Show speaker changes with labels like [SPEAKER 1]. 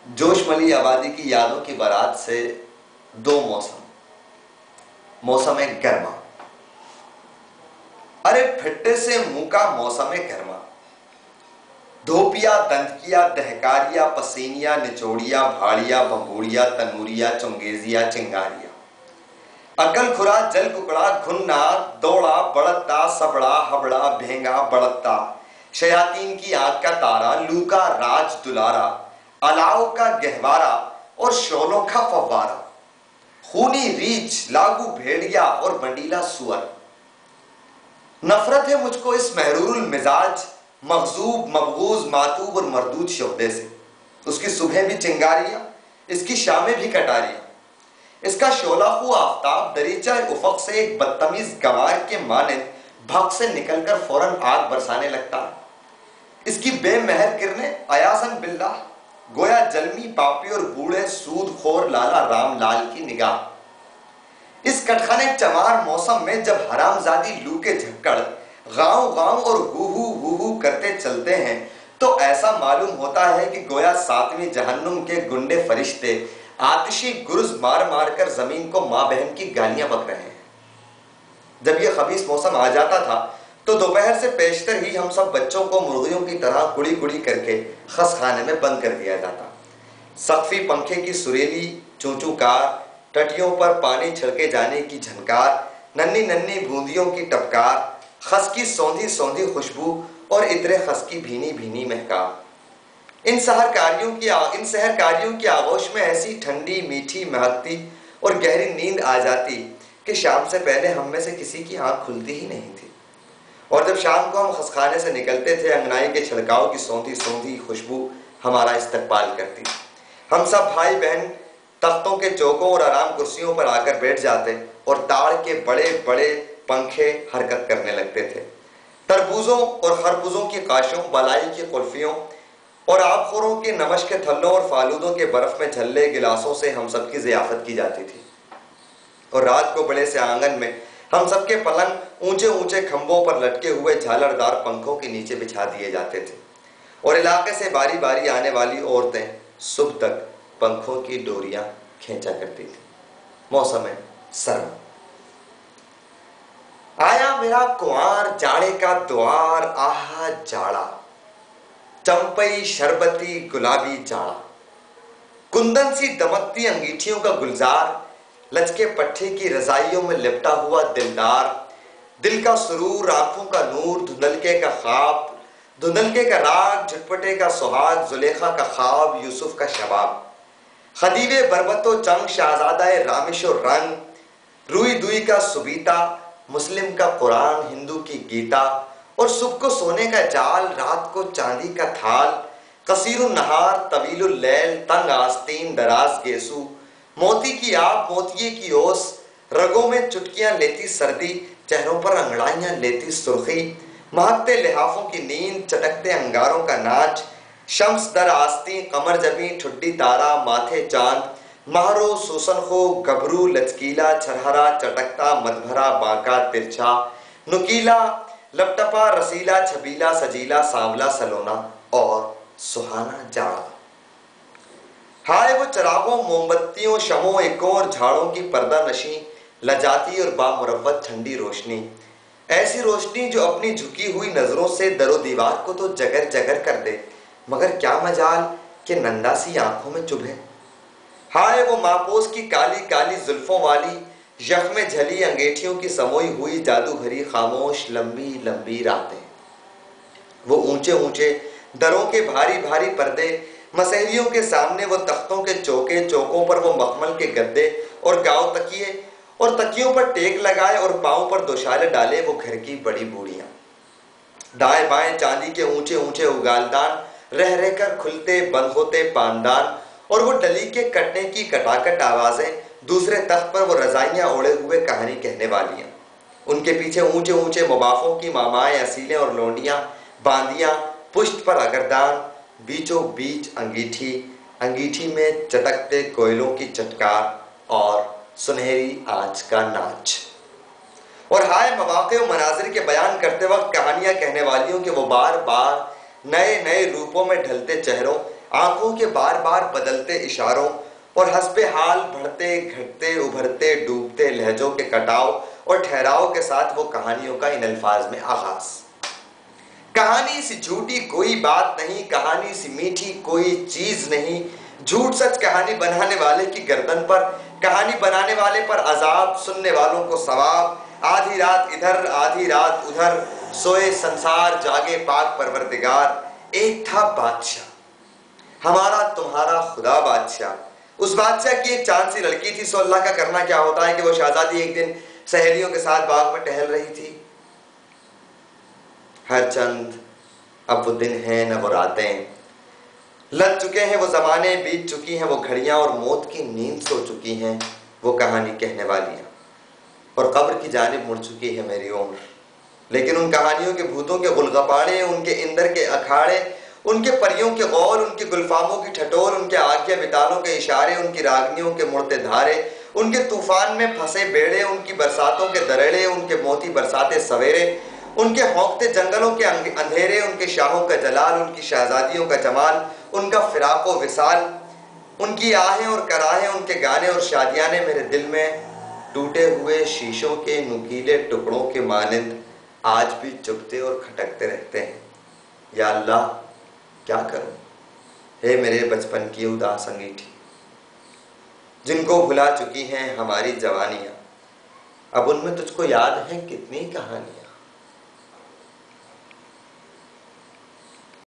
[SPEAKER 1] जोशमली आबादी की यादों की बारात से दो मौसम। मौसम है गर्मा, अरे फिट्टे से मुंह का मौसम है गर्मा। धोपिया, दंतकिया, दहकारिया, पसीनिया, निचोड़िया, भाड़िया, भंगूड़िया, तनूरिया, चुंगेजिया, चिंगारिया, अकल खुरा, जल कुकड़ा, घुन्ना, दौड़ा, बड़त्ता, सबड़ा, हबड़ा, भेंगा, बड़त्ता, शयातीन की आंख का तारा, लू का राज दुलारा, अलाव का गहवारा और शोलों का फव्वारा, खूनी रीछ, लागू भेड़िया और बंडीला सुअर। नफरत है मुझको इस महरूल मिजाज, मखजूब, मबगूज, मातूब और मरदूद शोहदे से। उसकी सुबह भी चिंगारियां, इसकी शामें भी कटारियां। इसका शोला हुआ आफ्ताब दरीचा उफक से एक बदतमीज गंवार के मानिंद भक से निकलकर फौरन आग बरसाने लगता। इसकी बेमहर किरणें अयासन बिल्लाह, गोया जलमी पापी और बूढ़े सूदखोर लाला राम लाल की निगाह। इस कटखने चमार मौसम में जब हरामजादी लू के झक्कड़ गांव गांव और हू करते चलते हैं तो ऐसा मालूम होता है कि गोया सातवीं जहन्नुम के गुंडे फरिश्ते आतिशी गुरुज मार मार कर जमीन को मां बहन की गालियां बक रहे हैं। जब यह खबीस मौसम आ जाता था तो दोपहर से पेशतर ही हम सब बच्चों को मुर्गियों की तरह कुड़ी कुड़ी करके खस खाने में बंद कर दिया जाता। सख्फी पंखे की सुरीली चूंचूकार, टटियों पर पानी छिड़के जाने की झनकार, नन्ही नन्ही बूंदियों की टपकार, खस की सौंधी सौंधी खुशबू और इतरे खस की भीनी भीनी महकार। इन सहरकारियों की आगोश में ऐसी ठंडी मीठी महकती और गहरी नींद आ जाती कि शाम से पहले हम में से किसी की आंख खुलती ही नहीं थी। और जब शाम को हम खसखाने से निकलते थे, अंगनाई के छिड़काव की सौंधी सौंधी खुशबू हमारा इस्तकबाल करती। हम सब भाई बहन तख्तों के चौकों और आराम कुर्सियों पर आकर बैठ जाते और ताड़ के बड़े बड़े पंखे हरकत करने लगते थे। तरबूजों और खरबूजों की काशों, बलाई की कुल्फियों और आबखोरों के नमश के थल्लों और फालूदों के बर्फ में झल्ले गिलासों से हम सबकी ज़ियाफत की जाती थी। और रात को बड़े से आंगन में हम सबके पलंग ऊंचे ऊंचे खंभों पर लटके हुए झालरदार पंखों के नीचे बिछा दिए जाते थे और इलाके से बारी बारी आने वाली औरतें सुबह तक पंखों की डोरियां खींचा करती थी। मौसम है सर्द। आया मेरा कुंवार जाड़े का द्वार, आहा जाड़ा, चंपई शरबती गुलाबी जाड़ा, कुंदन सी दमकती अंगीठियों का गुलजार, लचके पट्टे की रजाइयों में लिपटा हुआ दिलदार, दिल का सुरूर, आंखों का नूर, धुंधलके का ख्वाब, धुंधलके का राग, झटपटे का सुहाग, जुलेखा का ख्वाब, यूसुफ का शबाब, खदीवे बरबतो चंग, शाहजादा रामिशो रंग, रुई दुई का सुबीता, मुस्लिम का कुरान, हिंदू की गीता, और सुबह को सोने का जाल, रात को चांदी का थाल, कसीरुन नहार, तवीलुल लैल, तंग आस्तीन, दराज गेसू, मोती की आप, मोतिये की ओस, रगों में चुटकियां लेती सर्दी, चेहरों पर अंगड़ाइयां लेती सुर्खी, महकते लिहाफों की नींद, चटकते अंगारों का नाच, शम्स दर आस्ती, कमर जबी, ठुड्डी तारा, माथे चांद, महरो सुसनखो, गभरू, लचकीला, छरहरा, चटकता, मधभरा, बांका, तिरछा, नुकीला, लपटपा, रसीला, छबीला, सजीला, सांवला, सलोना और सुहाना जाड़ा। हाय वो चरागों, मोमबत्तियों, शमों, एकों और झाड़ों की पर्दा नशी, लजाती और बामुरव्वत ठंडी रोशनी, ऐसी रोशनी जो अपनी झुकी हुई नजरों से दरो दीवार को तो जगर जगर कर दे, मगर क्या मजाल कि नंदा सी आंखों में चुभे। हाय वो मापोस की काली काली जुल्फों वाली, यख में झली अंगेठियों की समोई हुई जादू भरी खामोश लंबी लंबी रातें। वो ऊंचे ऊंचे दरों के भारी भारी पर्दे, मसहरियों के सामने वो तख्तों के चौके, चौकों पर वो मखमल के गद्दे और गांव तकिए और तकियों पर टेक लगाए और पांव पर दोशाले डाले वो घर की बड़ी बूढ़ियां। दाएं बाएं चांदी के ऊंचे ऊंचे उगालदान, रह रहकर खुलते बंद होते पानदान, और वो डली के कटने की कटाकट आवाजें, दूसरे तख्त पर वो रजाइयां ओढ़े हुए कहानी कहने वालियां, उनके पीछे ऊंचे ऊंचे मुबाफों की मामाएं, असीलें और लौंडियां, बांदियां, पुष्ट पर अगरदान, बीचों बीच अंगीठी, अंगीठी में चटकते कोयलों की चटकार और सुनहरी आंच का नाच। और हाय मवाक़े और मनाजिर के बयान करते वक्त कहानियां कहने वालियों के वो बार बार नए नए रूपों में ढलते चेहरों, आंखों के बार बार बदलते इशारों और हस्बे हाल बढ़ते घटते उभरते डूबते लहजों के कटाव और ठहराव के साथ वो कहानियों का इन अल्फाज में आगाज। कहानी सी झूठी कोई बात नहीं, कहानी सी मीठी कोई चीज नहीं, झूठ सच कहानी बनाने वाले की गर्दन पर, कहानी बनाने वाले पर अजाब, सुनने वालों को सवाब। आधी रात इधर आधी रात उधर, सोए संसार जागे पाक परवरदिगार। एक था बादशाह, हमारा तुम्हारा खुदा बादशाह। उस बादशाह की एक चांद सी लड़की थी। सो अल्लाह का करना क्या होता है कि वो शहजादी एक दिन सहेलियों के साथ बाग में टहल रही थी। हर चंद अब वो दिन हैं न वो रातें, लग चुके हैं वो जमाने, बीत चुकी हैं वो घड़ियां और मौत की नींद सो चुकी हैं वो कहानी कहने वालियां, और कब्र की जानिब मुड़ चुकी है मेरी उम्र। लेकिन उन कहानियों के भूतों के गुलगपाड़े, उनके इंदर के अखाड़े, उनके परियों के गौर, उनके गुलफामों की ठटोल, उनके आज्ञा बितालों के इशारे, उनकी रागनियों के मुड़ते धारे, उनके तूफान में फंसे बेड़े, उनकी बरसातों के दरेड़े, उनके मोती बरसाते सवेरे, उनके हौंकते जंगलों के अंधेरे, उनके शाहों का जलाल, उनकी शहजादियों का जमाल, उनका फिराको विसाल, उनकी आहें और कराहें, उनके गाने और शादियां ने मेरे दिल में टूटे हुए शीशों के नुकीले टुकड़ों के मानिंद आज भी चुभते और खटकते रहते हैं। या अल्लाह क्या करूं, हे मेरे बचपन की उदास अंगीठी, जिनको भुला चुकी हैं हमारी जवानियां, अब उनमें तुझको याद हैं कितनी कहानियां।